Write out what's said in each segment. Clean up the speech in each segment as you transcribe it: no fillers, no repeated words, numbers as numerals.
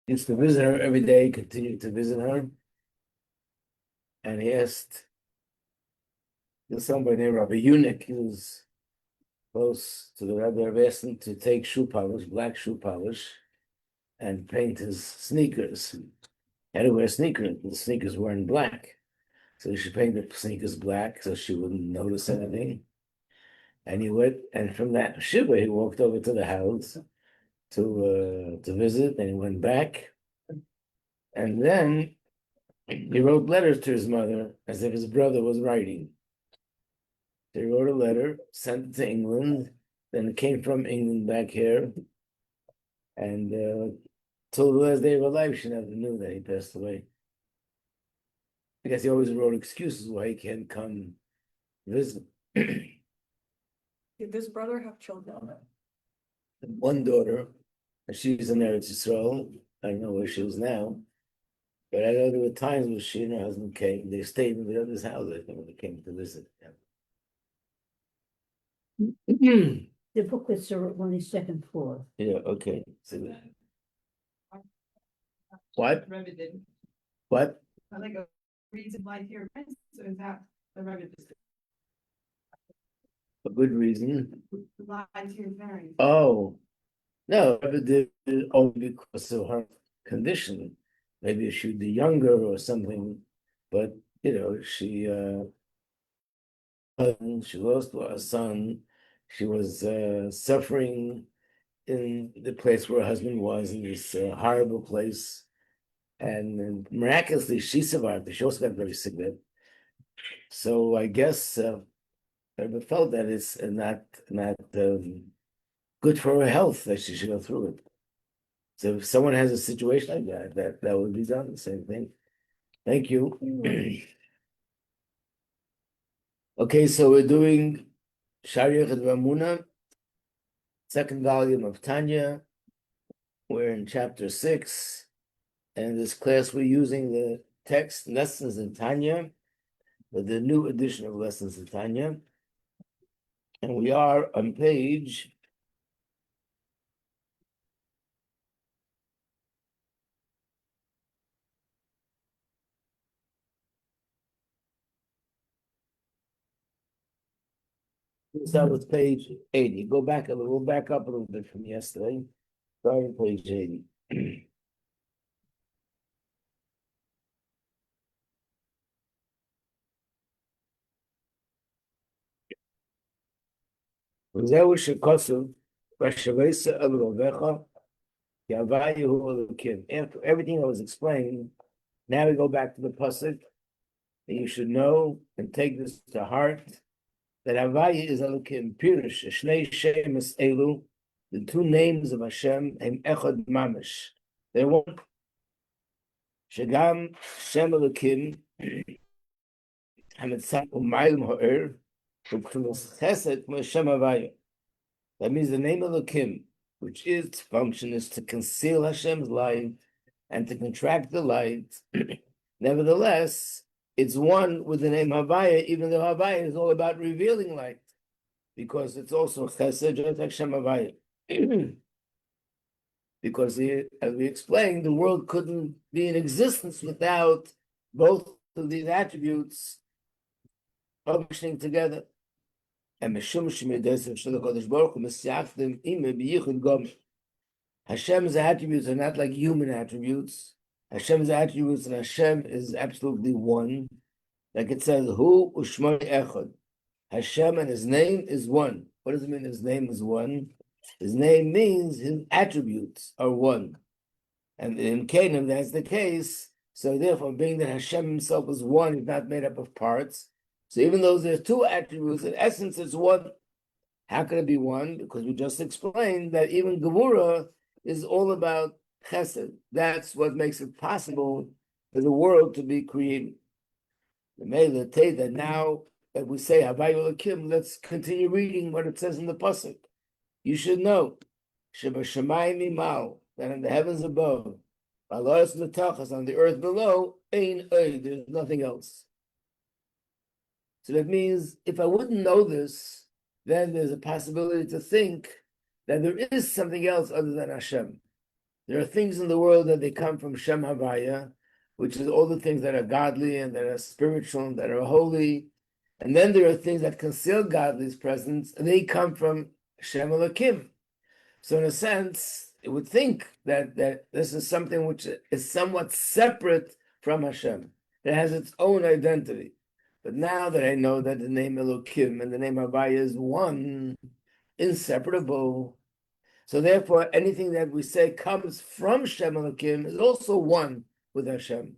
used to visit her every day, continued to visit her. And he asked somebody named Rabbi Yunik, he was close to the Rabbi, asked him to take shoe polish, black shoe polish, and paint his sneakers. He had to wear sneakers, the sneakers weren't black. So he should paint the sneakers black so she wouldn't notice anything. And he went, and from that shiva, he walked over to the house to visit, and he went back. And then he wrote letters to his mother as if his brother was writing. So he wrote a letter, sent it to England, then it came from England back here. And till the last day of her life, she never knew that he passed away. I guess he always wrote excuses why he can't come visit. Did this brother have children? One daughter, and she's in Eretz Yisrael. I don't know where she is now. But I know there were times when she and her husband came. They stayed in the other's house, I think, when they came to visit. The booklets are on the second floor. Yeah, okay. So, what? What? I like a reason why here, so is that the Rebbe just A good reason. lies here varying? Oh, no, I did it only because of her condition. Maybe she would be younger or something, but she lost a son. She was suffering in the place where her husband was, in this horrible place. And miraculously, she survived. She also got very sick then. So I guess I felt that it's not good for her health that she should go through it. So if someone has a situation like that would be done, the same thing. Thank you. Okay, so we're doing Shaar Hayichud Vehaemunah, second volume of Tanya. We're in chapter 6. And in this class, we're using the text Lessons in Tanya, with the new edition of Lessons in Tanya. And we are on page 80. Go back a little, we'll back up a little bit from yesterday. Starting page 80. וזהו שכוסו, ושבייסה אל רובך, יהווה אלוקים. After everything that was explained, now we go back to the pasuk, and you should know and take this to heart, that Havaya is Elokim. Pirush, Shnei Shemes Elu, the two names of Hashem, and Echad Mamish. They're one. Shagam Shem Elokim, Hamitzah Umayim Ha'er, Uktumus Chesed Shem Havaya. That means the name of Elokim, which its function is to conceal Hashem's light and to contract the light. Nevertheless, it's one with the name Havaya, even though Havaya is all about revealing light, because it's also Chesed, just like Shem Havaya. Because, as we explained, the world couldn't be in existence without both of these attributes functioning together. And Hashem's attributes are not like human attributes. Hashem's attributes, and Hashem is absolutely one. Like it says, Hu Ushmai Echad. Hashem and his name is one. What does it mean his name is one? His name means his attributes are one. And in Canaan, that's the case. So therefore, being that Hashem himself is one, he's not made up of parts. So even though there's two attributes, in essence it's one. How can it be one? Because we just explained that even Gevurah is all about Chesed. That's what makes it possible for the world to be created. The Mele that now that we say Havayu Elokim, let's continue reading what it says in the pasuk. You should know Sheba Shemayim Imal, that in the heavens above, Baloras L'Tachas, on the earth below, Ein Oid, there's nothing else. So that means if I wouldn't know this, then there's a possibility to think that there is something else other than Hashem. There are things in the world that they come from Shem Havaya, which is all the things that are godly and that are spiritual and that are holy. And then there are things that conceal godly's presence, and they come from Shem Elokim. So in a sense, it would think that this is something which is somewhat separate from Hashem. It has its own identity. But now that I know that the name Elokim and the name Havaya is one, inseparable, so therefore anything that we say comes from Shem Elokim is also one with Hashem.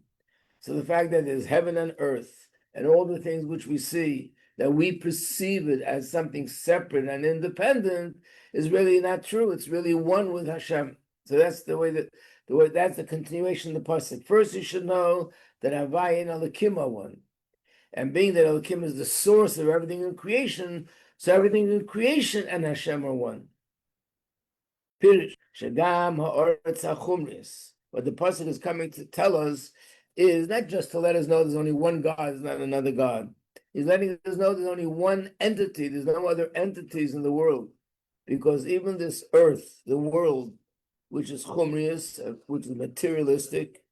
So the fact that there's heaven and earth and all the things which we see, that we perceive it as something separate and independent, is really not true. It's really one with Hashem. So that's that's the continuation of the pasuk. First, you should know that Havaya and Elokim are one, and being that Elokim is the source of everything in creation, so everything in creation and Hashem are one. Pirish Shagam Ha'oretz HaChumris. What the pasuk is coming to tell us is not just to let us know there's only one God, there's not another God. He's letting us know there's only one entity, there's no other entities in the world. Because even this earth, the world, which is chumrius, which is materialistic,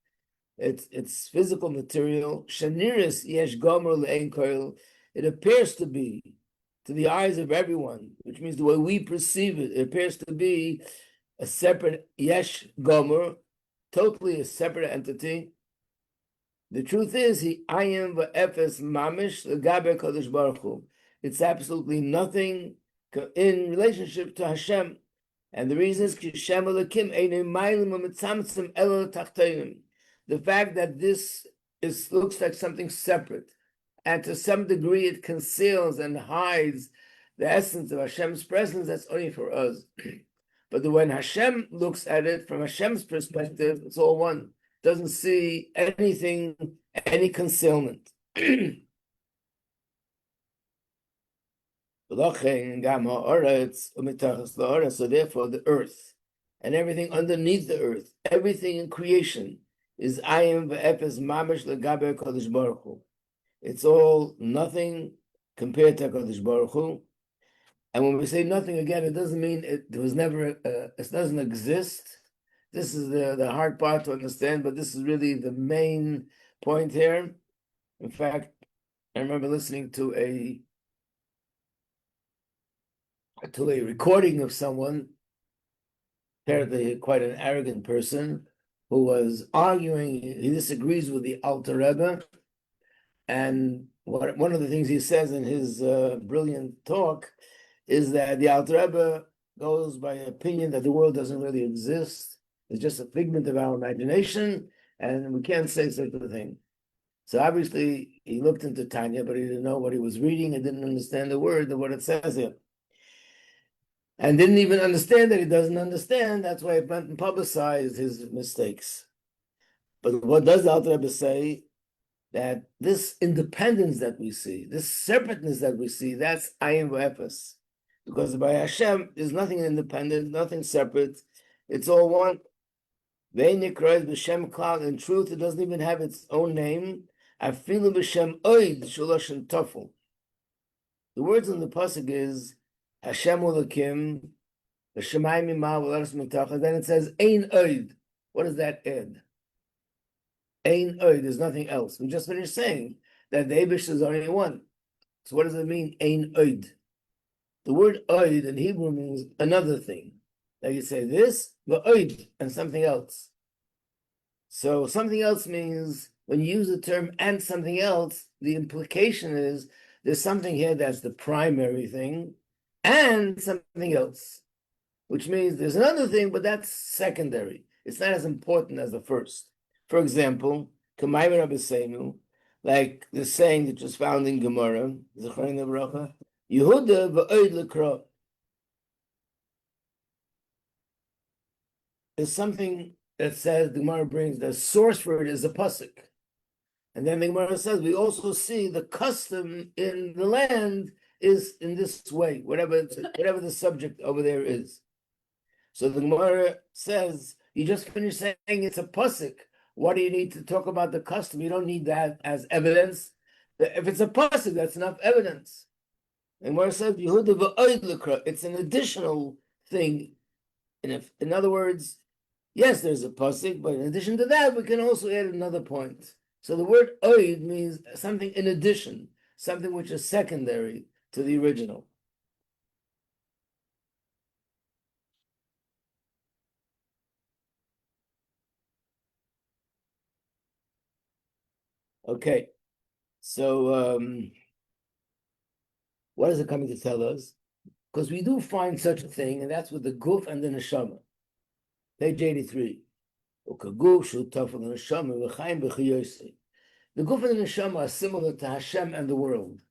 it's physical material, shaniris yesh gomer le'ein koil, it appears to be, to the eyes of everyone, which means the way we perceive it, it appears to be a separate yesh gomer, totally a separate entity. The truth is, I am v'efes mamish l'gabe kodesh baruch hu. It's absolutely nothing in relationship to Hashem. And the reason is the fact that this looks like something separate, and to some degree it conceals and hides the essence of Hashem's presence, that's only for us. But when Hashem looks at it from Hashem's perspective, it's all one. Doesn't see anything, any concealment. So therefore the earth and everything underneath the earth, everything in creation is ayim ve'efes mamish legabe Kodesh Baruch Hu. It's all nothing compared to Kodesh Baruch Hu. And when we say nothing again, it doesn't mean it was never, it doesn't exist. This is the hard part to understand, but this is really the main point here. In fact, I remember listening to a recording of someone, apparently quite an arrogant person, who was arguing, he disagrees with the Alter Rebbe, and one of the things he says in his brilliant talk is that the Alter Rebbe goes by opinion that the world doesn't really exist, it's just a figment of our imagination, and we can't say such a thing. So obviously he looked into Tanya, but he didn't know what he was reading and didn't understand the word of what it says here. And didn't even understand that he doesn't understand. That's why he went and publicized his mistakes. But what does the Alter Rebbe say? That this independence that we see, this separateness that we see, that's ayin v'efes. Because by Hashem, there's nothing independent, nothing separate. It's all one. In truth, it doesn't even have its own name. Afilu b'shem oid shuloshen tofel. The words in the pasuk is Hashem Elokim, v'shamayim imal v'laros mitachas. Then it says ein oid. What does that add? Ein oid. There's nothing else. We just finished saying that the Eibush is only one. So what does it mean? Ein oid. The word oid in Hebrew means another thing. Like you say this, v'oid, and something else. So something else means when you use the term and something else, the implication is there's something here that's the primary thing and something else, which means there's another thing, but that's secondary. It's not as important as the first. For example, Kamayim Rabbi Seinu, like the saying that was found in Gemara, Yehuda v'oid l'kra. There's something that says, the Gemara brings, the source for it is a pasuk. And then the Gemara says, we also see the custom in the land is in this way, whatever the subject over there is. So the Gemara says, you just finished saying it's a pasuk. What do you need to talk about the custom? You don't need that as evidence. If it's a pasuk, that's enough evidence. And Gemara says, Yehuda v'oid l'kra, it's an additional thing. And if, in other words, Yes, there's a pasuk, but in addition to that, we can also add another point. So the word oid means something in addition, something which is secondary to the original. Okay, so what is it coming to tell us? Because we do find such a thing, and that's with the guf and the neshama. Page 83. The guf and the neshama are similar to Hashem and the world.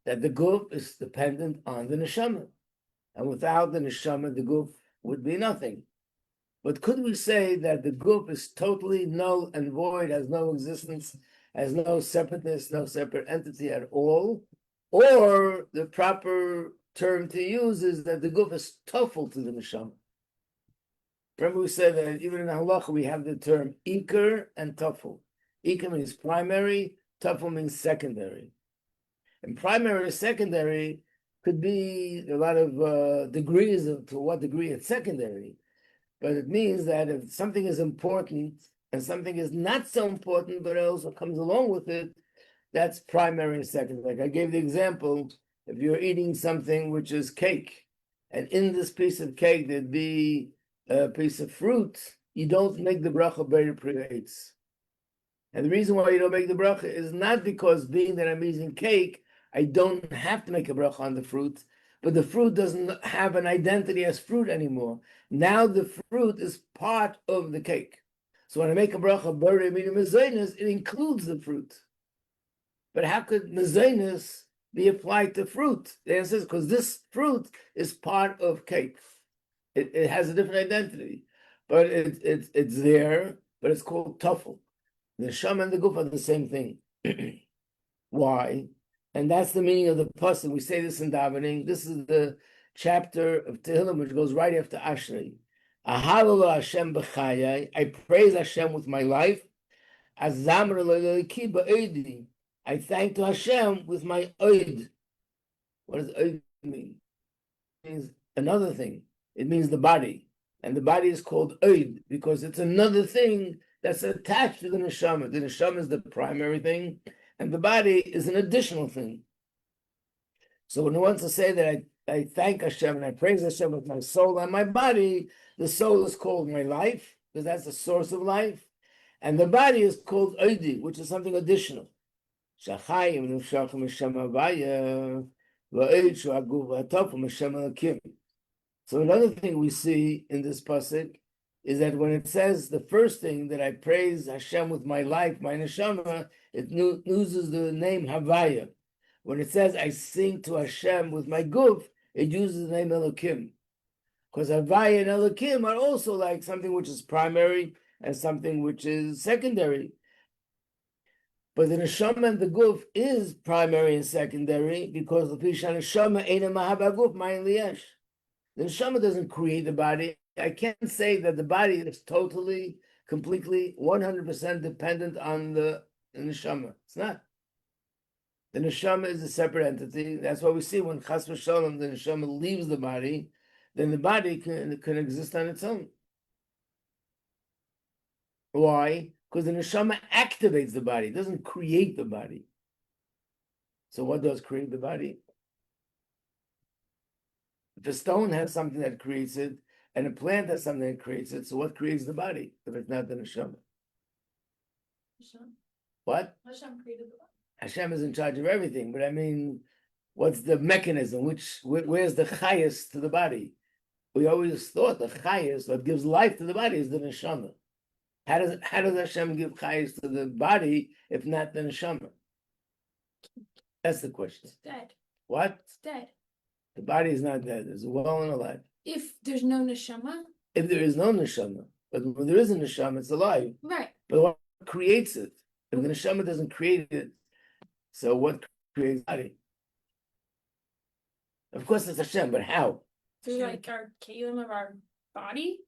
That the guf is dependent on the neshama. And without the neshama, the guf would be nothing. But could we say that the guf is totally null and void, has no existence, has no separateness, no separate entity at all? Or the proper term to use is that the guf is tofel to the neshama. Remember we said that even in halacha we have the term ikar and tofel. Ikar means primary, tofel means secondary. And primary and secondary could be a lot of degrees of to what degree it's secondary. But it means that if something is important and something is not so important, but it also comes along with it, that's primary and secondary. Like I gave the example, if you're eating something which is cake, and in this piece of cake there'd be a piece of fruit, you don't make the bracha better pre-eitz. And the reason why you don't make the bracha is not because being that I'm eating cake, I don't have to make a bracha on the fruit, but the fruit doesn't have an identity as fruit anymore. Now the fruit is part of the cake. So when I make a bracha b'rei mina mezainis, it includes the fruit. But how could mezainis be applied to fruit? The answer is because this fruit is part of cake. It has a different identity, but it's there, but it's called tafel. The neshama and the guf are the same thing. Why? And that's the meaning of the pasuk. We say this in davening. This is the chapter of Tehillim which goes right after Ashrei. Ahalala Hashem b'chayai. I praise Hashem with my life. Azamar le'eliki ba'odi. I thank to Hashem with my oid. What does oid mean? It means another thing. It means the body. And the body is called oid because it's another thing that's attached to the neshama. The neshama is the primary thing, and the body is an additional thing. So when he wants to say that I thank Hashem and I praise Hashem with my soul and my body, the soul is called my life, because that's the source of life. And the body is called oidi, which is something additional. So another thing we see in this pasuk is that when it says the first thing that I praise Hashem with my life, my neshama, it uses the name Havaya. When it says I sing to Hashem with my guf, it uses the name Elokim. Because Havaya and Elokim are also like something which is primary and something which is secondary. But the neshama and the guf is primary and secondary because the neshama ain't a mahabaguf ma'in liyesh. The neshama doesn't create the body. I can't say that the body is totally, completely, 100% dependent on the neshama. It's not. The neshama is a separate entity. That's why we see when chas v'shalom, the neshama leaves the body, then the body can exist on its own. Why? Because the neshama activates the body. It doesn't create the body. So what does create the body? If a stone has something that creates it, and a plant has something that creates it, so what creates the body if it's not the neshama? Hashem. What? Hashem created the body. Hashem is in charge of everything, but I mean, what's the mechanism? Where's the chayas to the body? We always thought the chayas, what gives life to the body, is the neshama. How does Hashem give chayas to the body if not the neshama? That's the question. It's dead. What? It's dead. The body is not dead. It's well and alive. If there's no neshama, If there is no neshama, but when there is a neshama, it's alive. right? But what creates it? If the neshama doesn't create it, so what creates the body? Of course, it's Hashem, but how? Through like our kalim of our body,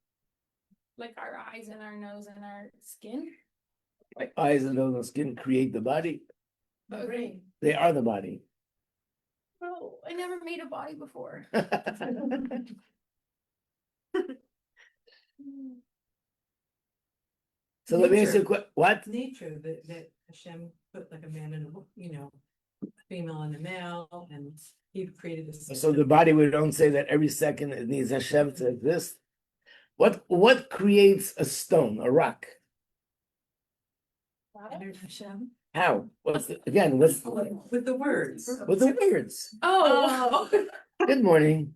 like our eyes and our nose and our skin. Like eyes and nose and skin create the body. The brain. They are the body. Oh, I never made a body before. So let me ask you a Nature. what? Nature, that Hashem put like a man and a female and a male, and he created this. So the body, we don't say that every second it needs Hashem to exist. What creates a stone, a rock? Hashem. How? What's With the words. with the words? Oh, Good morning.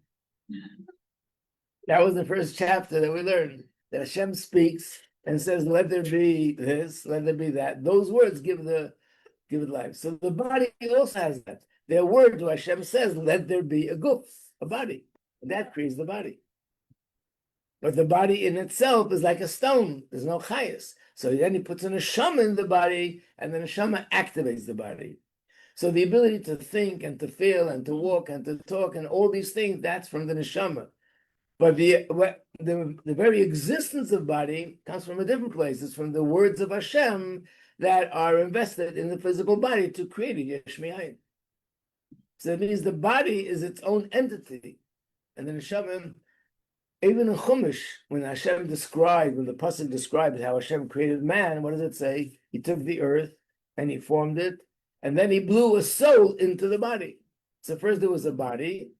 That was the first chapter that we learned, that Hashem speaks and says, "Let there be this, let there be that." Those words give it life. So the body also has that. Their word to Hashem says, "Let there be a guf, a body," and that creates the body. But the body in itself is like a stone. There's no chayas. So then he puts a neshama in the body, and the neshama activates the body. So the ability to think and to feel and to walk and to talk and all these things, that's from the neshama. But the very existence of body comes from a different place. It's from the words of Hashem that are invested in the physical body to create a yesh me'ayin. So that means the body is its own entity. And the neshama, even in Chumash, when the pasuk describes how Hashem created man, what does it say? He took the earth and he formed it, and then he blew a soul into the body. So first there was a body,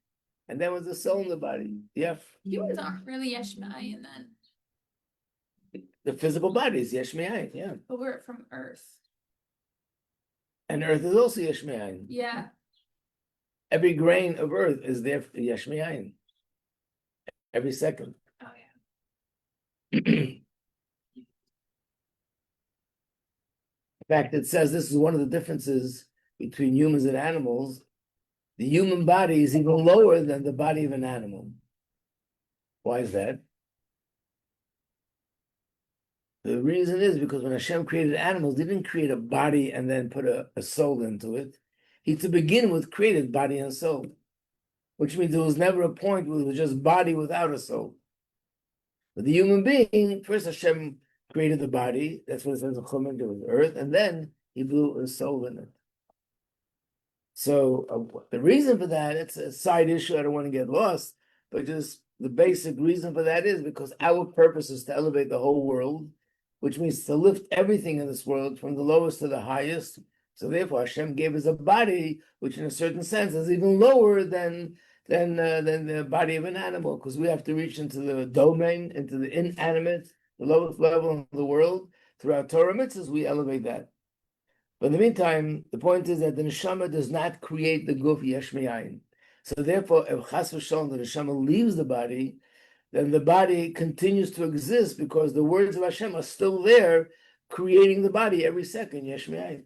and then was a soul in the body. Yeah. humans aren't really yesh me'ayin then, The physical body is yesh me'ayin, yeah. but we're from Earth. And earth is also yesh me'ayin. Yeah. Every grain of earth is there for yesh me'ayin. Every second. Oh yeah. In fact, it says this is one of the differences between humans and animals. The human body is even lower than the body of an animal. Why is that? The reason is because when Hashem created animals, he didn't create a body and then put a soul into it. He, to begin with, created body and soul, which means there was never a point where it was just body without a soul. But the human being, first Hashem created the body, that's what it says in Chumash, there was earth, and then he blew a soul in it. So the reason for that, it's a side issue, I don't want to get lost, but just the basic reason for that is because our purpose is to elevate the whole world, which means to lift everything in this world from the lowest to the highest. So therefore Hashem gave us a body, which in a certain sense is even lower than the body of an animal, because we have to reach into the domain, into the inanimate, the lowest level of the world. Through our Torah mitzvahs, we elevate that. But in the meantime, the point is that the neshama does not create the guf yesh me'ayin. So therefore, if chas v'shalom the neshama leaves the body, then the body continues to exist because the words of Hashem are still there, creating the body every second, yesh me'ayin.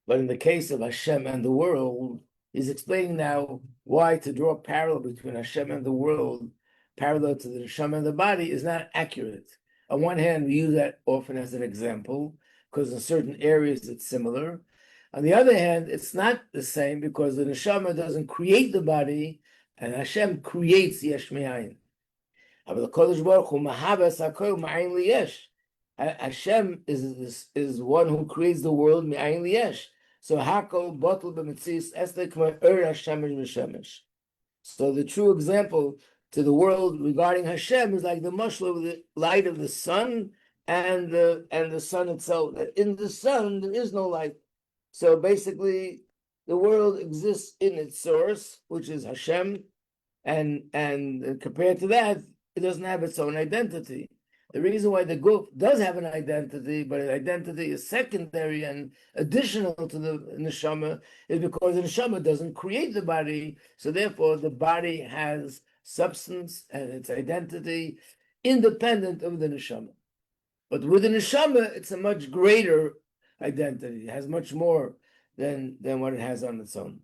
But in the case of Hashem and the world, he's explaining now why to draw a parallel between Hashem and the world, parallel to the neshama and the body, is not accurate. On one hand, we use that often as an example, because in certain areas it's similar. On the other hand, it's not the same because the neshama doesn't create the body, and Hashem creates yesh me'ayin. Hashem is one who creates the world me'ayin liyesh. So hakol bottle b'mitzias estek Hashemesh v'shemesh. So the true example to the world regarding Hashem is like the mashal of the light of the sun and the sun itself. That in the sun there is no light. So basically, the world exists in its source, which is Hashem, and compared to that, it doesn't have its own identity. The reason why the guf does have an identity, but an identity is secondary and additional to the neshama, is because the neshama doesn't create the body, so therefore the body has substance and its identity independent of the neshama. But with the neshama, it's a much greater identity. It has much more than what it has on its own.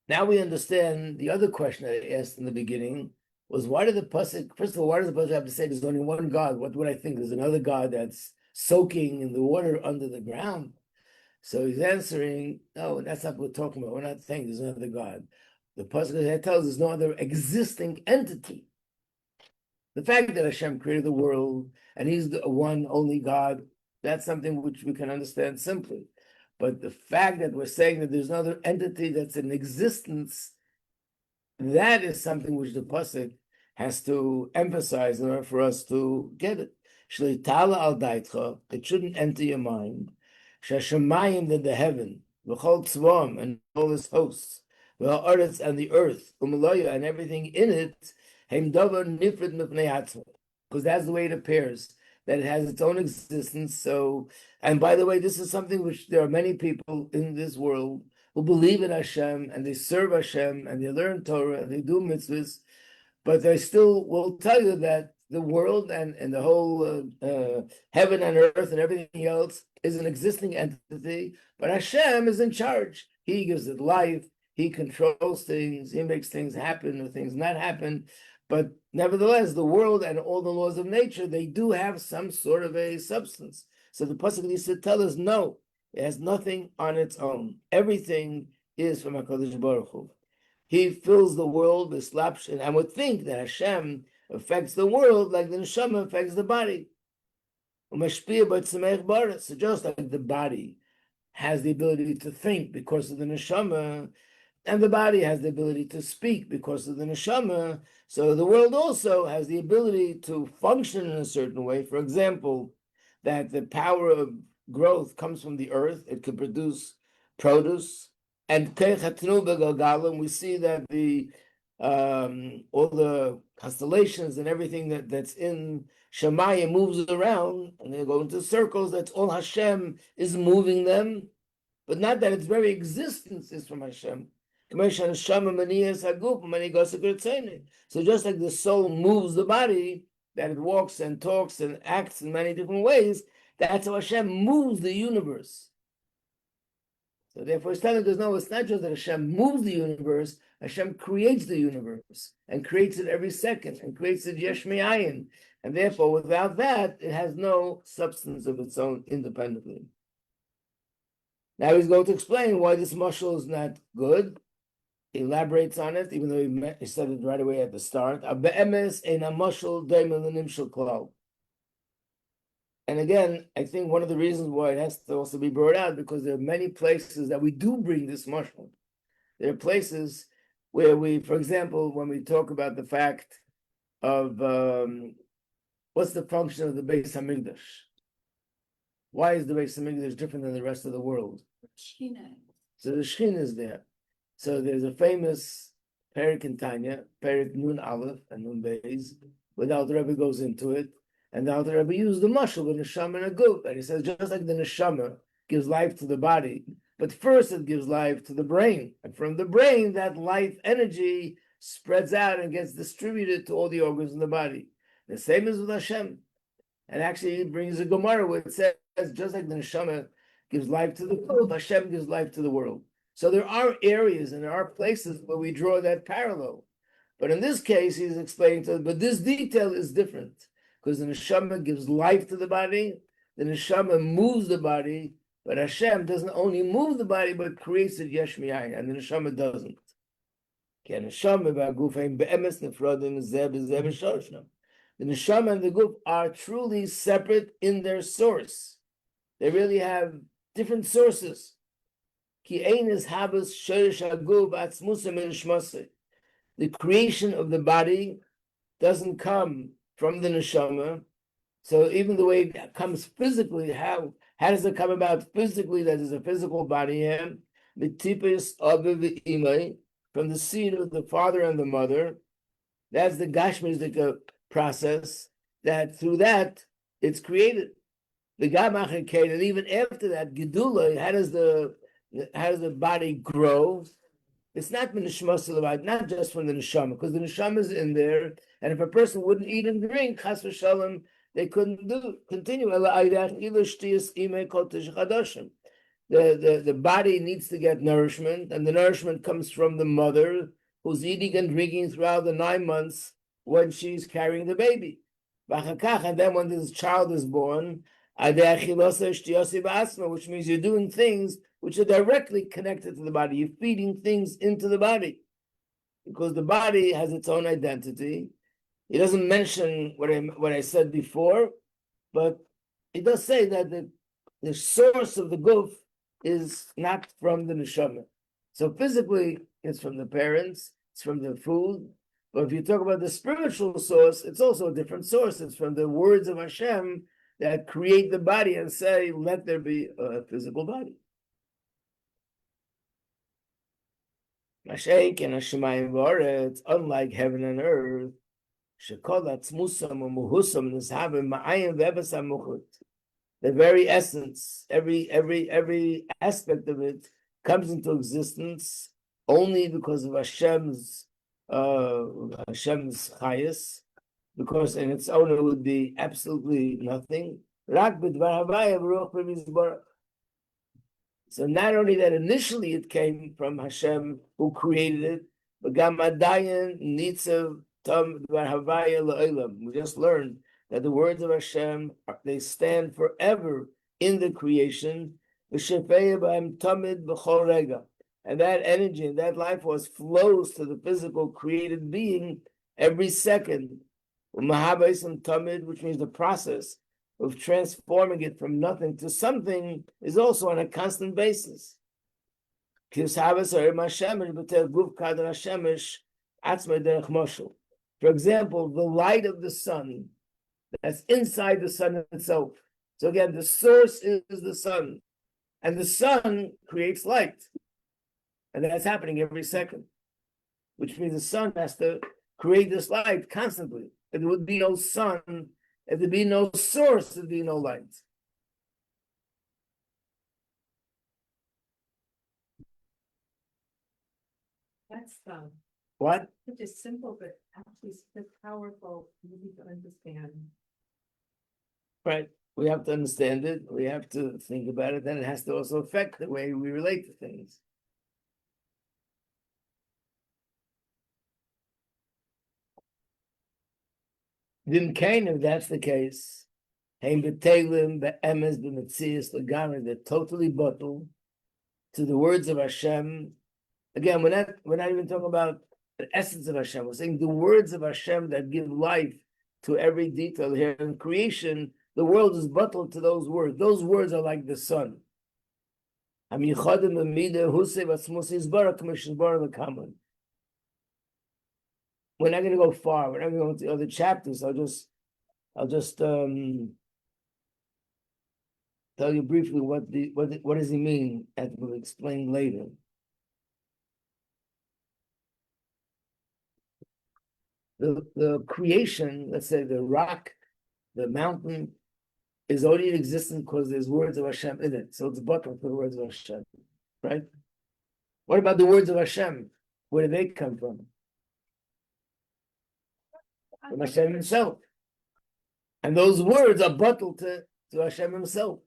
Now we understand the other question I asked in the beginning was, why did the pasuk, first of all, why does the pasuk have to say there's only one God? What would I think? There's another God that's soaking in the water under the ground. So he's answering, no, that's not what we're talking about. We're not saying there's another God. The pasuk tells us there's no other existing entity. The fact that Hashem created the world and He's the one only God, that's something which we can understand simply. But the fact that we're saying that there's another entity that's in existence, that is something which the pasuk has to emphasize in order for us to get it. It shouldn't enter your mind. Shashamayim, that the heaven, v'chol tzvam, and all its hosts, v'ha'aretz, and the earth, u'malaya, and everything in it, heim davar nifrid mipnei atzmo, because that's the way it appears, that it has its own existence. So, and by the way, this is something which there are many people in this world who believe in Hashem, and they serve Hashem, and they learn Torah, and they do mitzvahs, but they still will tell you that the world and the whole heaven and earth and everything else is an existing entity, but Hashem is in charge. He gives it life, He controls things, He makes things happen or things not happen. But nevertheless, the world and all the laws of nature, they do have some sort of a substance. So the pasuk needs to tell us, no, it has nothing on its own. Everything is from HaKadosh Baruch Hu. He fills the world with slapsh, and I would think that Hashem affects the world like the neshama affects the body. So just like the body has the ability to think because of the neshama, and the body has the ability to speak because of the neshama, so the world also has the ability to function in a certain way. For example, that the power of growth comes from the earth. It can produce produce. And we see that the all the constellations and everything that's in Shemayim moves around, and they go into circles. That's all Hashem is moving them, but not that its very existence is from Hashem. So just like the soul moves the body, that it walks and talks and acts in many different ways, that's how Hashem moves the universe. So therefore, it's telling us, no, it's not just that Hashem moves the universe, Hashem creates the universe, and creates it every second, and creates it yesh me'ayin. And therefore, without that, it has no substance of its own independently. Now he's going to explain why this mashal is not good. He elaborates on it, even though he said it right away at the start. And again, I think one of the reasons why it has to also be brought out, because there are many places that we do bring this mashal. There are places where we, for example, when we talk about the fact of what's the function of the Beis Hamikdash? Why is the Beis Hamikdash different than the rest of the world? So the Shechina is there. So there's a famous Perek in Tanya, Perek Nun Aleph and Nun Beis, where the Alter Rebbe goes into it, and the Alter Rebbe used the mashal with neshama and a guf, and he says just like the neshama gives life to the body, but first it gives life to the brain, and from the brain that life energy spreads out and gets distributed to all the organs in the body. The same is with Hashem, and actually he brings a Gemara where it says just like the neshama gives life to the guf, Hashem gives life to the world. So there are areas and there are places where we draw that parallel. But in this case, he's explaining to us, but this detail is different, because the neshama gives life to the body, the neshama moves the body, but Hashem doesn't only move the body, but creates it yesh mi'ayin, and the neshama doesn't. The neshama and the guf are truly separate in their source. They really have different sources. The creation of the body doesn't come from the neshama. So even the way it comes physically, how does it come about physically that there's a physical body here? From the seed of the father and the mother. That's the Gashmizdika process, that through that it's created. And even after that, Gedula, how does the body grow? It's not not just from the neshama, because the neshama is in there, and if a person wouldn't eat and drink, chas v'shalom, they couldn't continue. The body needs to get nourishment, and the nourishment comes from the mother, who's eating and drinking throughout the 9 months when she's carrying the baby. And then when this child is born, which means you're doing things which are directly connected to the body. You're feeding things into the body. because the body has its own identity. He doesn't mention what I said before, but he does say that the source of the guf is not from the neshama. So physically, it's from the parents, it's from the food. But if you talk about the spiritual source, it's also a different source. It's from the words of Hashem that create the body and say, let there be a physical body. Mashaik and Hashemayim v'aretz, unlike heaven and earth, shekol atzmusam u'muhusam nishavim ma'ayim ve'ebas ha'muchut. The very essence, every aspect of it comes into existence only because of Hashem's chayas, because in its own it would be absolutely nothing. Rak b'dvar havaya v'ruach b'mizborach. So not only that initially it came from Hashem who created it, but Gamadayan Nitzav Tam Dvar Havaya La'olam. We just learned that the words of Hashem, they stand forever in the creation. And that energy and that life force flows to the physical created being every second. Which means the process of transforming it from nothing to something is also on a constant basis. For example, the light of the sun that's inside the sun itself. So again, the source is the sun, and the sun creates light, and that's happening every second, which means the sun has to create this light constantly. If there would be no sun, if there'd be no source, there'd be no light. That's What? such a simple but actually so powerful, easy to understand. Right. We have to understand it. We have to think about it. Then it has to also affect the way we relate to things. If that's the case, they're totally bottled to the words of Hashem. Again, we're not even talking about the essence of Hashem. We're saying the words of Hashem that give life to every detail here in creation. The world is bottled to those words. Those words are like the sun. We're not going to go far. We're not going to go into other chapters. I'll just tell you briefly what does he mean, and we'll explain later. The creation, let's say the rock, the mountain, is only in existence because there's words of Hashem in it. So it's bottled for the words of Hashem, right? What about the words of Hashem? Where do they come from? From Hashem himself. And those words are bottled to Hashem himself.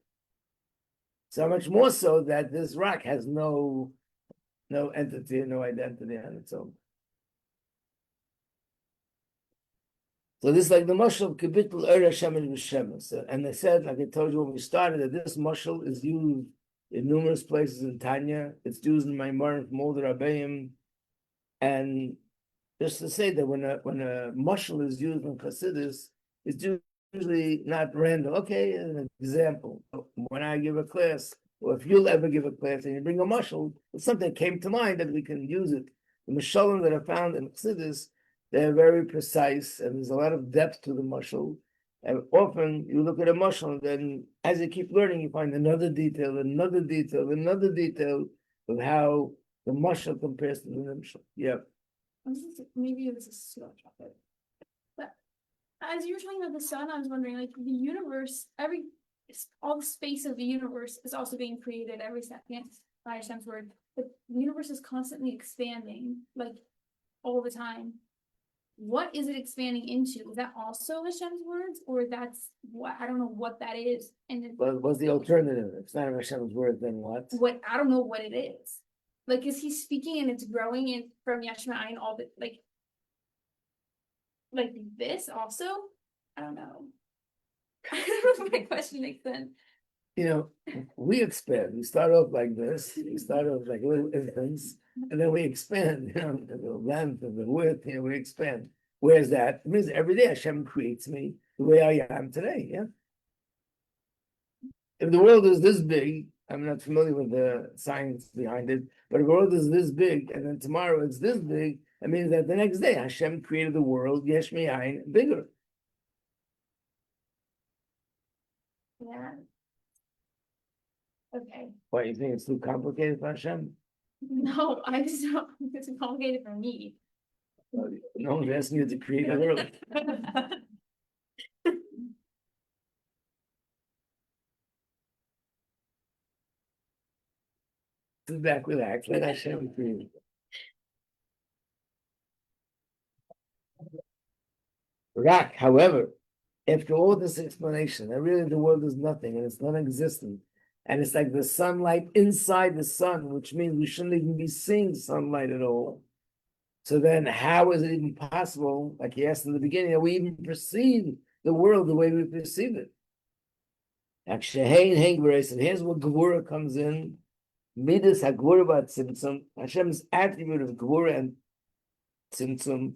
So much more so that this rock has no entity, no identity on its own. So this is like the mashal of Kibitul Er Hashem and Hashem. And they said, like I told you when we started, that this mashal is used in numerous places in Tanya. It's used in Maimon from older Rabbeim. And just to say that when a mashal is used in Chassidus, it's usually not random. Okay, an example. When I give a class, or if you'll ever give a class and you bring a mashal, if something came to mind that we can use it. The mashalim that are found in Chassidus, they're very precise, and there's a lot of depth to the mashal. And often you look at a mashal, and then as you keep learning, you find another detail of how the mashal compares to the mashal. Yeah. Maybe this is slow topic. But as you were talking about the sun, I was wondering, like the universe, all the space of the universe is also being created every second by Hashem's word. But the universe is constantly expanding, like all the time. What is it expanding into? Is that also Hashem's words, or that's what I don't know what that is? And What's the alternative? If it's not Hashem's word, then what? What I don't know what it is. Like, is he speaking and it's growing in from Yeshua and all the like this also? I don't know. I don't know if my question makes sense. we expand. We start off like this. We start off like little infants, and then we expand. The length and the width. We expand. Where's that? It means every day Hashem creates me the way I am today. Yeah. If the world is this big, I'm not familiar with the science behind it, but if the world is this big, and then tomorrow it's this big, that means that the next day Hashem created the world, yesh me'ayin, bigger. Yeah. Okay. Why, you think it's too complicated for Hashem? No, I just don't, it's complicated for me. No one's asking you to create the world. Sit back, relax, let Hashem create. Rak, however, after all this explanation, that really the world is nothing and it's non-existent, and it's like the sunlight inside the sun, which means we shouldn't even be seeing sunlight at all. So then how is it even possible, like he asked in the beginning, that we even perceive the world the way we perceive it? Actually, and here's where Gevura comes in. Midas HaGevura Tzimtzum, Hashem's attribute of Gevura and Tzimtzum,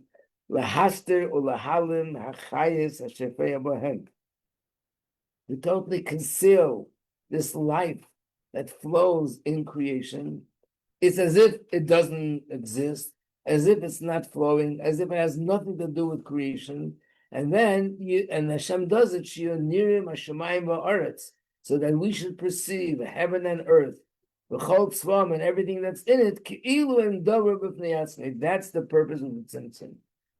Lahaster or Lahalim HaChayis HaShefei Abohem. To totally conceal this life that flows in creation. It's as if it doesn't exist, as if it's not flowing, as if it has nothing to do with creation. And then, and Hashem does it, Nirim Hashemayim Va'aretz, so that we should perceive heaven and earth, V'chol Tzvam, and everything that's in it, Ki'ilu and Davar B'fnei Atzmei. That's the purpose of the Tzimtzum.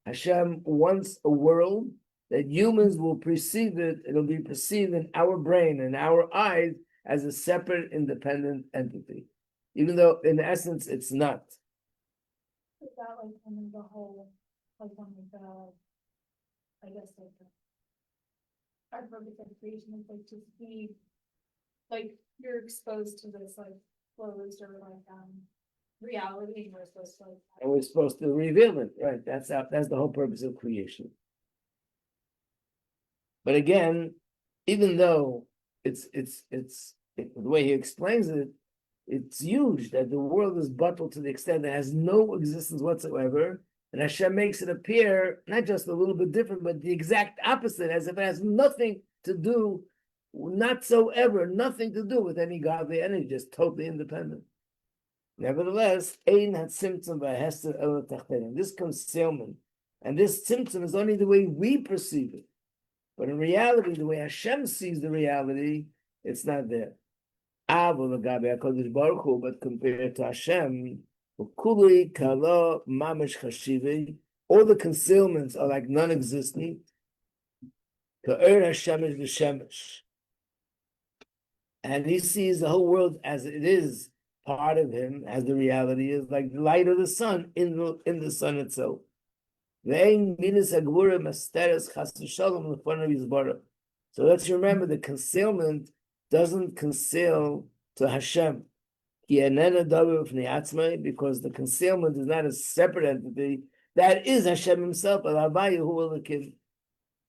Hashem wants a world that humans will perceive it, it'll be perceived in our brain and our eyes as a separate, independent entity, even though in essence it's not. Is that like kind of the whole, like one of the, I guess like our purpose of creation is like to be, like you're exposed to this like closed or like reality, and we're supposed to like. And we're supposed to reveal it, right? That's the whole purpose of creation. But again, even though it's the way he explains it, it's huge that the world is bottled to the extent that it has no existence whatsoever, and Hashem makes it appear not just a little bit different, but the exact opposite, as if it has nothing to do, nothing to do with any godly energy, just totally independent. Nevertheless, this concealment and this symptom is only the way we perceive it. But in reality, the way Hashem sees the reality, it's not there. But compared to Hashem, all the concealments are like non-existent. And he sees the whole world as it is, part of him, as the reality is, like the light of the sun in the sun itself. So let's remember the concealment doesn't conceal to Hashem. Because the concealment is not a separate entity, that is Hashem himself,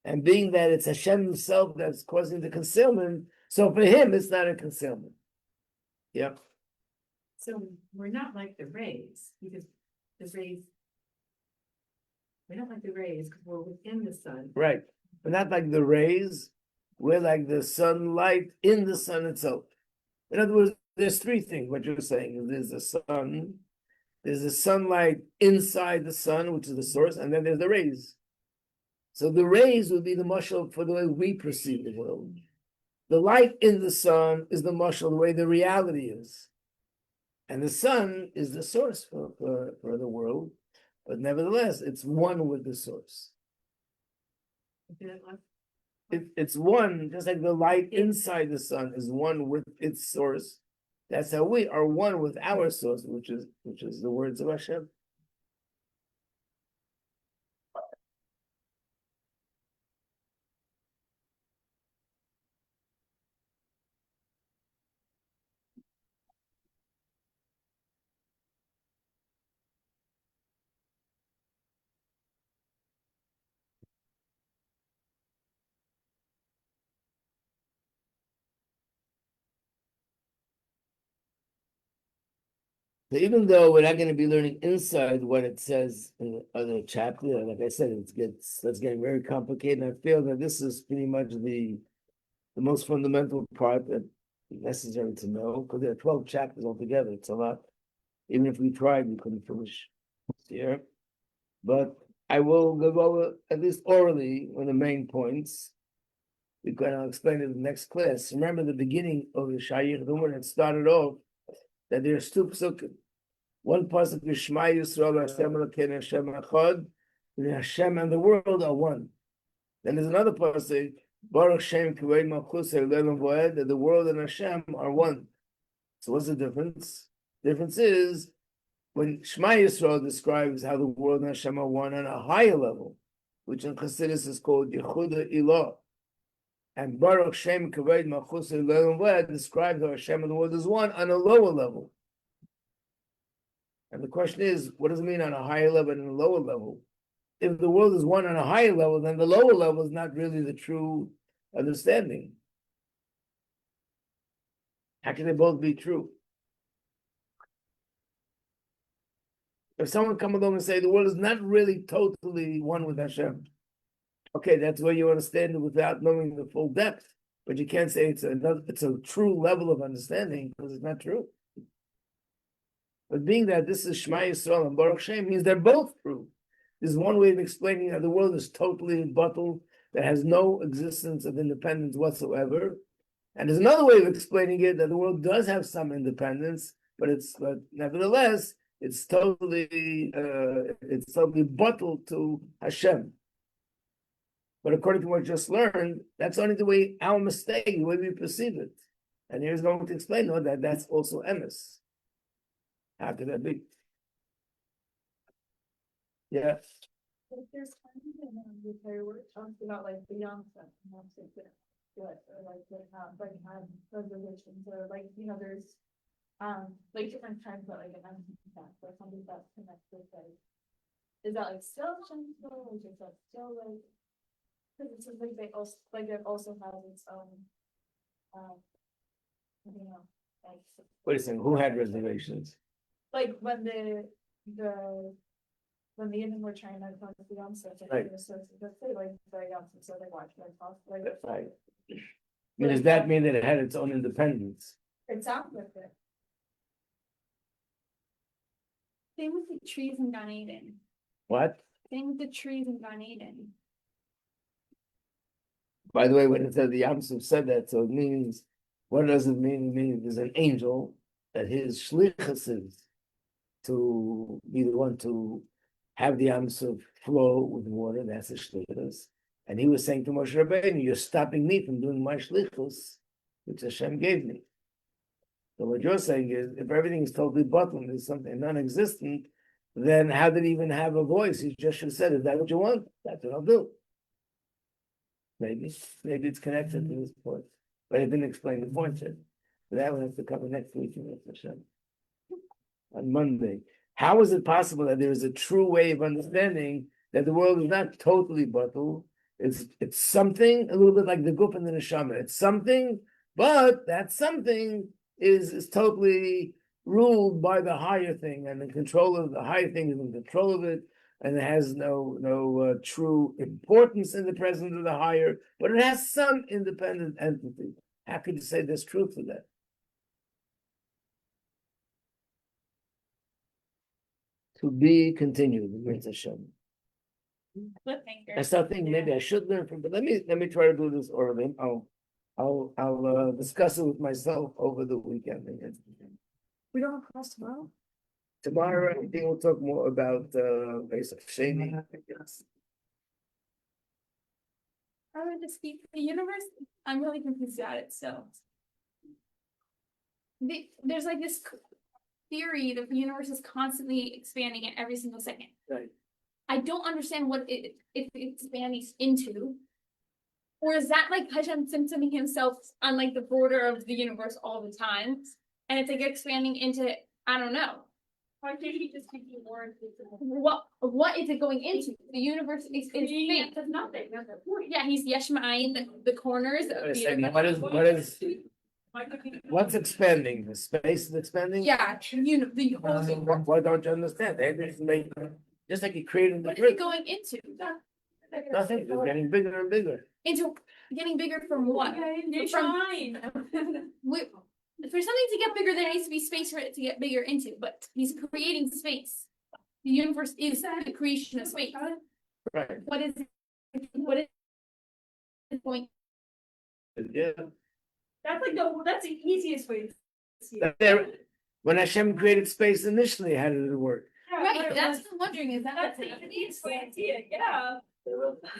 and being that it's Hashem himself that's causing the concealment, so for him it's not a concealment. Yep. So we're not like the rays, because we're not like the rays because we're within the sun. Right. We're not like the rays, we're like the sunlight in the sun itself. In other words, there's three things, what you're saying. There's the sun, there's the sunlight inside the sun, which is the source, and then there's the rays. So the rays would be the mashal for the way we perceive the world. The light in the sun is the mashal, the way the reality is. And the sun is the source for the world, but nevertheless, it's one with the source. It's one, just like the light inside the sun is one with its source. That's how we are one with our source, which is the words of Hashem. So even though we're not going to be learning inside what it says in the other chapter, like I said, that's getting very complicated. And I feel that this is pretty much the most fundamental part that is necessary to know, because there are 12 chapters altogether. It's a lot. Even if we tried, we couldn't finish here. But I will go over at least orally on the main points. Because I'll explain it in the next class. Remember the beginning of the Shaar Hayichud Vehaemunah, it started off that there are two psukim. One pasuk is Shema Yisrael Hashem Elokeinu Hashem Echad. The Hashem and the world are one. Then there's another pasuk, Baruch Shem Kivei Malchus Le'olam Va'ed, that the world and Hashem are one. So what's the difference? The difference is when Shema Yisrael describes how the world and Hashem are one on a higher level, which in Chassidus is called Yehuda Ilah. And Baruch Shem Kavod Malchus Le'olam Va'ed describes how Hashem and the world is one on a lower level. And the question is, what does it mean on a higher level and a lower level? If the world is one on a higher level, then the lower level is not really the true understanding. How can they both be true? If someone come along and say the world is not really totally one with Hashem, okay, that's where you understand it without knowing the full depth. But you can't say it's a true level of understanding because it's not true. But being that this is Shema Yisrael and Baruch Shem means they're both true. There's one way of explaining that the world is totally bottled, that has no existence of independence whatsoever. And there's another way of explaining it, that the world does have some independence, but nevertheless, it's totally bottled to Hashem. But according to what we just learned, that's only the way our mistake, the way we perceive it. And here's going to explain that that's also emes. How could that be? Yeah. If there's kind of the prayer where it talks about like the young stuff, and that's it, or like have resolutions, or like there's like different times that like an impact or something that's connected. Like, is that like still gentle, or is that still like? Because it's like they also it also has its own like. Wait a second, who had reservations? Like when the Indian were trying to talk to the youngsters, Right. So let's say like the youngsters, so they watch like talk like. Right. I mean, does that mean that it had its own independence? It sounds like it. Same with the trees in Gan Eden. What? Same with the trees in Gan Eden. By the way, when it said the Yamsuf said that, so it means, what does it mean? It means there's an angel that his shlichus is to be the one to have the Yamsuf flow with water. That's his shlichus. And he was saying to Moshe Rabbeinu, you're stopping me from doing my shlichus, which Hashem gave me. So what you're saying is, if everything is totally bottled, there's something non-existent, then how did he even have a voice? He just should have said, is that what you want? That's what I'll do. Maybe it's connected to this point. But he didn't explain the point yet. But that one has to cover next week on Monday. How is it possible that there is a true way of understanding that the world is not totally bottled? It's something, a little bit like the guf and the neshama. It's something, but that something is totally ruled by the higher thing, and the control of the higher thing is in control of it, and it has no true importance in the presence of the higher, but it has some independent entity. How could you say there's truth to that? To be continued, with Hashem. I start thinking maybe I should learn from, but let me try to do this orally. I'll discuss it with myself over the weekend. We don't have class tomorrow. Tomorrow, I think we'll talk more about Shani. I would just speak the universe. I'm really confused about it. So there's like this theory that the universe is constantly expanding at every single second. Right. I don't understand what it's expanding into. Or is that like Hashem symptoming himself on like the border of the universe all the time? And it's like expanding into, I don't know. Why can't he just give you more? What is it going into? The universe is space. That's nothing. That's the point. Yeah, he's Yeshma'ayin, the corners. Wait a second, what is What's expanding? The space is expanding? Yeah, the whole thing. Why don't you understand? They just make, just like you created the What is it grid. going into? Nothing, it's getting bigger and bigger. Into getting bigger from what? You're From fine. for something to get bigger, there needs to be space for it to get bigger into, but he's creating space. The universe is the creation of space. Right. What is going? Yeah. That's the easiest way to see it. There, when Hashem created space initially, how did it work? Right, that's what I'm wondering, is that That's the the easiest way to see it, yeah.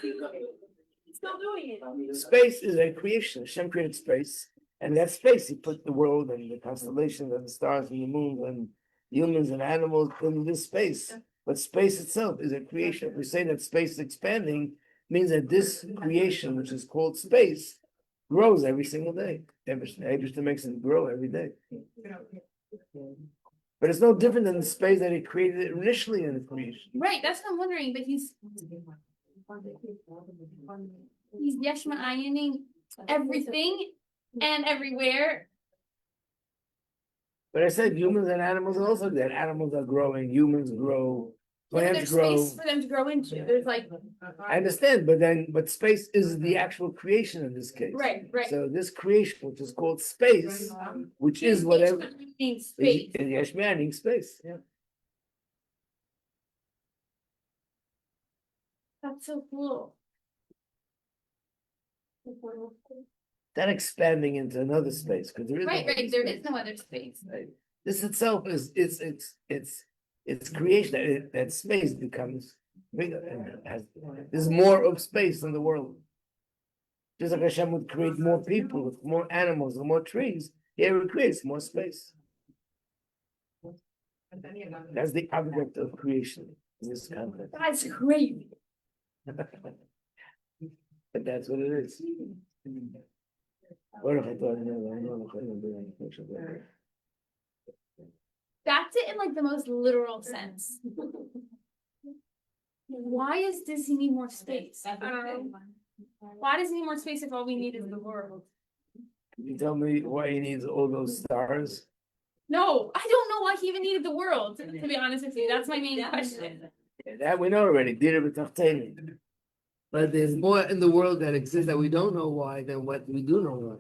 He's still doing it. Space is a creation. Hashem created space, and that space he put the world and the constellations and the stars and the moon and humans and animals in this space. But space itself is a creation. If we say that space is expanding, means that this creation, which is called space, grows every single day. Everything makes it grow every day. But it's no different than the space that he created initially in the creation. right, that's what I'm wondering, but he's yeshma'ayining everything and everywhere. But I said humans and animals are also that. Animals are growing, humans grow, But plants there's grow. space for them to grow into. There's like, I understand, but space is the actual creation in this case. right. So this creation, which is called space, which is whatever Yeshma'ayining space. Yesh meaning space. Yeah. That's so cool. That expanding into another space because there is no Right, other there space. is no other space. Right. This itself is it's creation that space becomes bigger and there's more of space in the world. Just like Hashem would create more people with more animals and more trees, here it creates more space. That's the object of creation in this context. That's crazy. But that's what it is. What if I thought, That's it in like the most literal sense. Why does he need more space? I don't know. Why does he need more space if all we need is the world? Can you tell me why he needs all those stars? No, I don't know why he even needed the world, to be honest with you. That's my main question. That we know already. But there's more in the world that exists that we don't know why than what we do know why.